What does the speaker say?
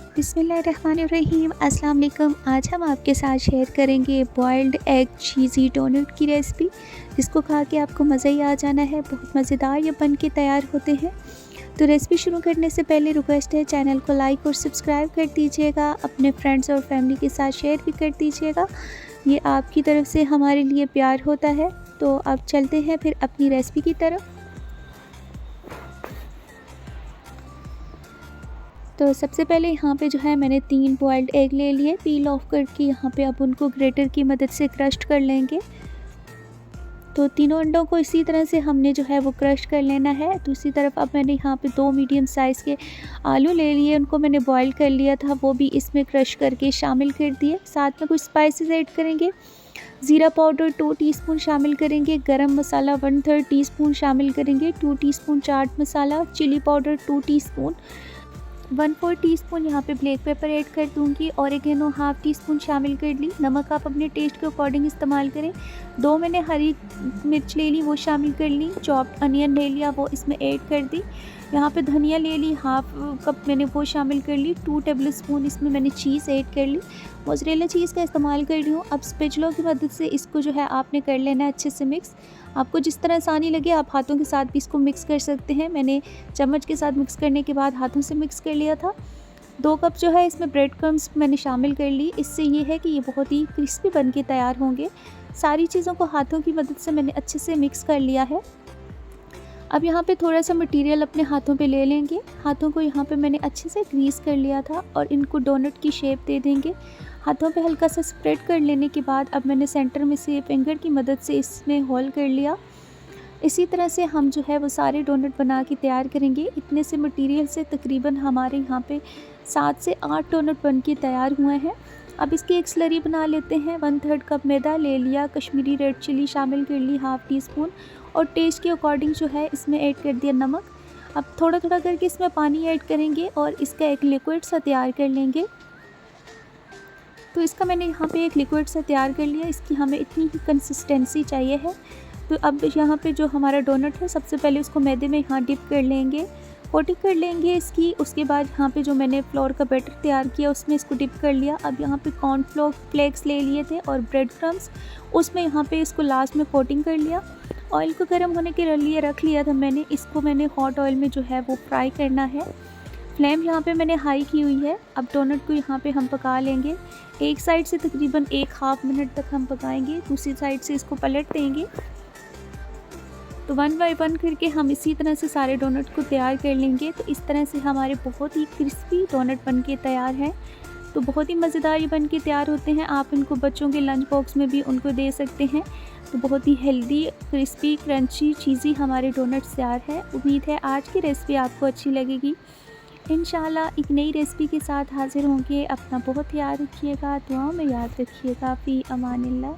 बिस्मिल्लाहिर्रहमानिर्रहीम। अस्सलाम वालेकुम। आज हम आपके साथ शेयर करेंगे बॉइल्ड एग चीज़ी डोनट की रेसिपी, जिसको खा के आपको मज़ा ही आ जाना है। बहुत मज़ेदार ये बन के तैयार होते हैं। तो रेसिपी शुरू करने से पहले रिक्वेस्ट है, चैनल को लाइक और सब्सक्राइब कर दीजिएगा। अपने फ्रेंड्स और फैमिली के साथ शेयर भी कर दीजिएगा। ये आपकी तरफ से हमारे लिए प्यार होता है। तो अब चलते हैं फिर अपनी रेसिपी की तरफ। तो सबसे पहले यहाँ पे जो है मैंने 3 बॉइल्ड एग ले लिए, पील ऑफ करके यहाँ पे अब उनको ग्रेटर की मदद से क्रश कर लेंगे। तो तीनों अंडों को इसी तरह से हमने जो है वो क्रश कर लेना है। दूसरी तरफ अब मैंने यहाँ पे 2 मीडियम साइज़ के आलू ले लिए, उनको मैंने बॉईल कर लिया था, वो भी इसमें क्रश करके शामिल कर दिए। साथ में कुछ स्पाइसेस ऐड करेंगे। ज़ीरा पाउडर 2 टीस्पून शामिल करेंगे, गरम मसाला 1/3 टीस्पून शामिल करेंगे, 2 teaspoon chaat masala, chilli powder 2 teaspoon, 1/4 teaspoon यहाँ पे ब्लैक पेपर ऐड कर दूँगी, ऑरिगेनो हाफ़ टीस्पून शामिल कर ली। नमक आप अपने टेस्ट के अकॉर्डिंग इस्तेमाल करें। 2 मैंने हरी मिर्च ले ली, वो शामिल कर ली। चॉप्ड अनियन ले लिया, वो इसमें ऐड कर दी। यहाँ पे धनिया ले ली, हाफ़ कप मैंने वो शामिल कर ली। 2 टेबल स्पून इसमें मैंने चीज़ ऐड कर ली। मोज़रेला चीज़ का इस्तेमाल कर रही हूँ। अब स्पैचुला की मदद से इसको जो है आपने कर लेना है अच्छे से मिक्स। आपको जिस तरह आसानी लगे आप हाथों के साथ भी इसको मिक्स कर सकते हैं। मैंने चम्मच के साथ मिक्स करने के बाद हाथों से मिक्स कर लिया था। 2 कप जो है इसमें ब्रेड क्रम्स मैंने शामिल कर ली। इससे ये है कि ये बहुत ही क्रिस्पी बन के तैयार होंगे। सारी चीज़ों को हाथों की मदद से मैंने अच्छे से मिक्स कर लिया है। अब यहाँ पे थोड़ा सा मटेरियल अपने हाथों पे ले लेंगे। हाथों को यहाँ पे मैंने अच्छे से ग्रीस कर लिया था और इनको डोनट की शेप दे देंगे। हाथों पे हल्का सा स्प्रेड कर लेने के बाद अब मैंने सेंटर में से फिंगर की मदद से इसमें होल कर लिया। इसी तरह से हम जो है वो सारे डोनट बना के तैयार करेंगे। इतने से मटेरियल से तकरीबन हमारे यहाँ पे 7 से 8 डोनट बन के तैयार हुए हैं। अब इसकी एक स्लरी बना लेते हैं। 1/3 कप मैदा ले लिया, कश्मीरी रेड चिली शामिल कर ली हाफ़ टीस्पून, और टेस्ट के अकॉर्डिंग जो है इसमें ऐड कर दिया नमक। अब थोड़ा थोड़ा करके इसमें पानी ऐड करेंगे और इसका एक लिक्विड सा तैयार कर लेंगे। तो इसका मैंने यहाँ पे एक लिक्विड सा तैयार कर लिया। इसकी हमें इतनी ही कंसिस्टेंसी चाहिए है। तो अब यहाँ पे जो हमारा डोनट है, सबसे पहले उसको मैदे में यहाँ डिप कर लेंगे, कोटिंग कर लेंगे इसकी। उसके बाद यहाँ पे जो मैंने फ्लोर का बैटर तैयार किया उसमें इसको डिप कर लिया। अब यहाँ पे कॉर्नफ्लोर फ्लेक्स ले लिए थे और ब्रेड क्रम्स, उसमें यहाँ पे इसको लास्ट में कोटिंग कर लिया। ऑयल को गर्म होने के लिए रख लिया था मैंने। इसको मैंने हॉट ऑयल में जो है वो फ्राई करना है। फ्लेम यहाँ पे मैंने हाई की हुई है। अब डोनट को यहाँ पे हम पका लेंगे। एक साइड से तकरीबन 1/2 मिनट तक हम पकाएंगे, दूसरी साइड से इसको पलट देंगे। तो 1 बाय 1 करके हम इसी तरह से सारे डोनट को तैयार कर लेंगे। तो इस तरह से हमारे बहुत ही क्रिस्पी डोनट बन के तैयार हैं। तो बहुत ही मज़ेदार ये बन के तैयार होते हैं। आप इनको बच्चों के लंच बॉक्स में भी उनको दे सकते हैं। तो बहुत ही हेल्दी, क्रिस्पी, क्रंची, चीज़ी हमारे डोनट्स तैयार है। उम्मीद है आज की रेसिपी आपको अच्छी लगेगी। इंशाल्लाह एक नई रेसिपी के साथ हाज़िर होंगे। अपना बहुत ख्याल रखिएगा, दुआओं में याद रखिएगा। फ़ी अमानिल्लाह।